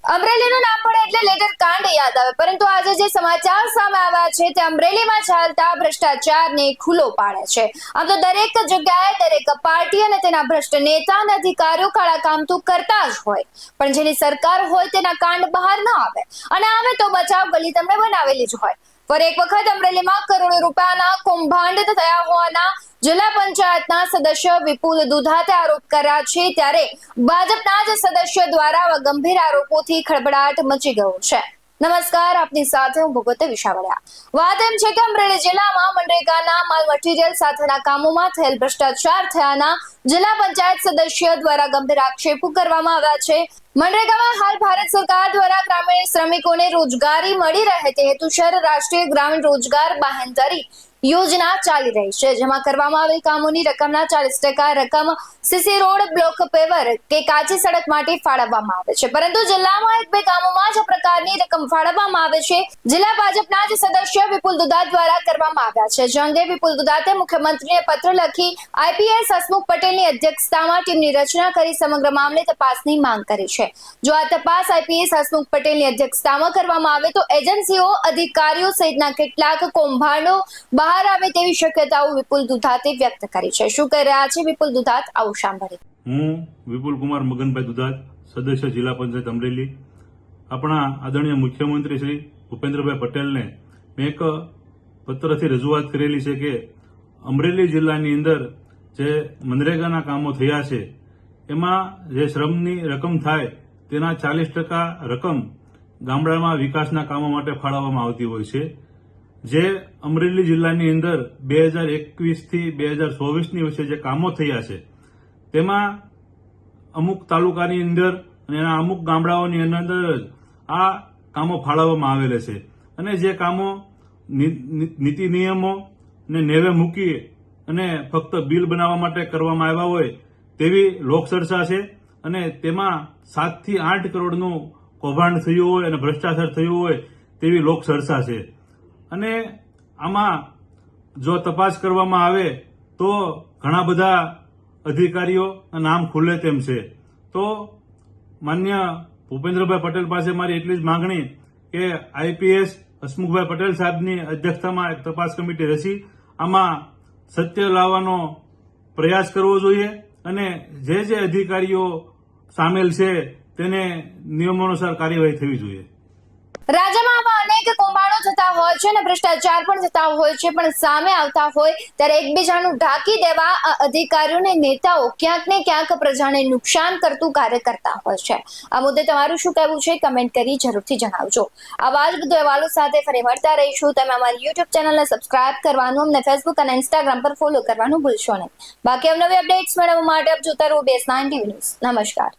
અમરેલીનું નામ પડે એટલે લેટર કાંડ યાદ આવે, પરંતુ આજે જે સમાચાર સામે આવ્યા છે તે અમરેલીમાં ચાલતા ભ્રષ્ટાચારને ખુલ્લો પાડે છે। આમ તો દરેક જગ્યાએ દરેક પાર્ટી અને તેના ભ્રષ્ટ નેતા અને અધિકારીઓ કાળા કામ તો કરતા જ હોય, પણ જેની સરકાર હોય તેના કાંડ બહાર ન આવે, અને આવે તો બચાવ ગલી તેમણે બનાવેલી જ હોય। ફરી એક વખત અમરેલીમાં કરોડો રૂપિયાના કૌભાંડ થયા હોવાના જિલ્લા પંચાયતના સદસ્ય વિપુલ દુધાતે આરોપ કર્યા છે, ત્યારે ભાજપના જ સદસ્ય દ્વારા આવા ગંભીર આરોપોથી ખળભળાટ મચી ગયો છે। નમસ્કાર, આપની સાથે હું ભગવતી વિશાવડિયા। વાત એમ છે કે અમરેલી જિલ્લામાં મનરેગાના માલ મટીરીયલ સાથેના કામોમાં થયેલ ભ્રષ્ટાચાર થયાના જિલ્લા પંચાયત સદસ્ય દ્વારા ગંભીર આક્ષેપો કરવામાં આવ્યા છે। મનરેગામાં હાલ ભારત સરકાર દ્વારા ગ્રામીણ શ્રમિકોને રોજગારી મળી રહે તે હેતુસર રાષ્ટ્રીય ગ્રામીણ રોજગાર બાહેંધરી યોજના ચાલી રહી છે, જેમાં કરવામાં આવેલ કામોની રકમના 40% રકમ સીસી રોડ, બ્લોક પેવર કે કાચી સડક માટે ફાળવવામાં આવે છે, પરંતુ જિલ્લામાં એક બે કામોમાં જ આ પ્રકારની રકમ ફાળવવામાં આવે છે। જિલ્લા ભાજપના જ સદસ્ય વિપુલ દુધાત દ્વારા કરવામાં આવ્યા છે, જે અંગે વિપુલ દુધાતે મુખ્યમંત્રીને પત્ર લખી આઈપીએસ હસમુખ પટેલની અધ્યક્ષતામાં ટીમની રચના કરી સમગ્ર મામલે તપાસની માંગ કરી છે। જો આ તપાસ આઈપીએસ હસમુખ પટેલની અધ્યક્ષતામાં કરવામાં આવે તો એજન્સીઓ, અધિકારીઓ સહિતના કેટલાક કૌભાંડો બહાર આવે તેવી શક્યતાઓ વિપુલ દુધાતે વ્યક્ત કરી છે। શું કહી રહ્યા છે વિપુલ દુધાત, આવું સાંભળીએ। હું વિપુલ કુમાર મગનભાઈ દુધાત, સદસ્ય જિલ્લા પંચાયત અમરેલી। આપણા આદરણીય મુખ્યમંત્રી શ્રી ભૂપેન્દ્રભાઈ પટેલને મેં એક પત્રથી રજૂઆત કરેલી છે કે અમરેલી જિલ્લાની અંદર જે મનરેગાના કામો થયા છે એમાં જે શ્રમની રકમ થાય તેના 40% રકમ ગામડામાં વિકાસના કામો માટે ફાળવવામાં આવતી હોય છે। જે અમરેલી જિલ્લાની અંદર 2021 થી 2024ની વચ્ચે જે કામો થયા છે તેમાં અમુક તાલુકાની અંદર અને એના અમુક ગામડાઓની અંદર આ કામો ફાળવવામાં આવેલા છે, અને જે કામો નીતિ નિયમો ને નેવે મૂકી અને ફક્ત બિલ બનાવવા માટે કરવામાં આવ્યા હોય તેવી લોકચર્ચા છે, અને તેમાં 7 થી 8 કરોડનું કૌભાંડ થયું હોય અને ભ્રષ્ટાચાર થયું હોય તેવી લોકચર્ચા છે। અને આમાં જો તપાસ કરવામાં આવે તો ઘણા બધા અધિકારીઓના નામ ખુલે તેમ છે। તો માન્ય ભૂપેન્દ્રભાઈ પટેલ પાસે મારી એટલી જ માંગણી કે આઈપીએસ હસમુખભાઈ પટેલ સાહેબની અધ્યક્ષતામાં એક તપાસ કમિટી રચી આમાં સત્ય લાવવાનો પ્રયાસ કરવો જોઈએ, અને જે અધિકારીઓ સામેલ છે તેને નિયમોનુસાર કાર્યવાહી થવી જોઈએ। રાજ્યમાં આવા અનેક કૌભાંડો થતા હોય છે અને ભ્રષ્ટાચાર પણ થતા હોય છે, પણ સામે આવતા હોય ત્યારે એકબીજાનું ઢાંકી દેવા આ અધિકારીઓ અને નેતાઓ ક્યાંક ને ક્યાંક પ્રજાને નુકસાન કરતું કાર્ય કરતા હોય છે। આ મુદ્દે તમારું શું કહેવું છે, કમેન્ટ કરી જરૂરથી જણાવજો। આવા જ બધું અહેવાલો સાથે ફરી મળતા રહીશું। તમે અમારી યુટ્યુબ ચેનલને સબસ્ક્રાઇબ કરવાનું, અમને ફેસબુક અને ઇન્સ્ટાગ્રામ પર ફોલો કરવાનું ભૂલશો નહીં। બાકી અવનવી અપડેટ્સ મેળવવા માટે આપ જોતા રહો BS9 TV ન્યૂઝ। નમસ્કાર।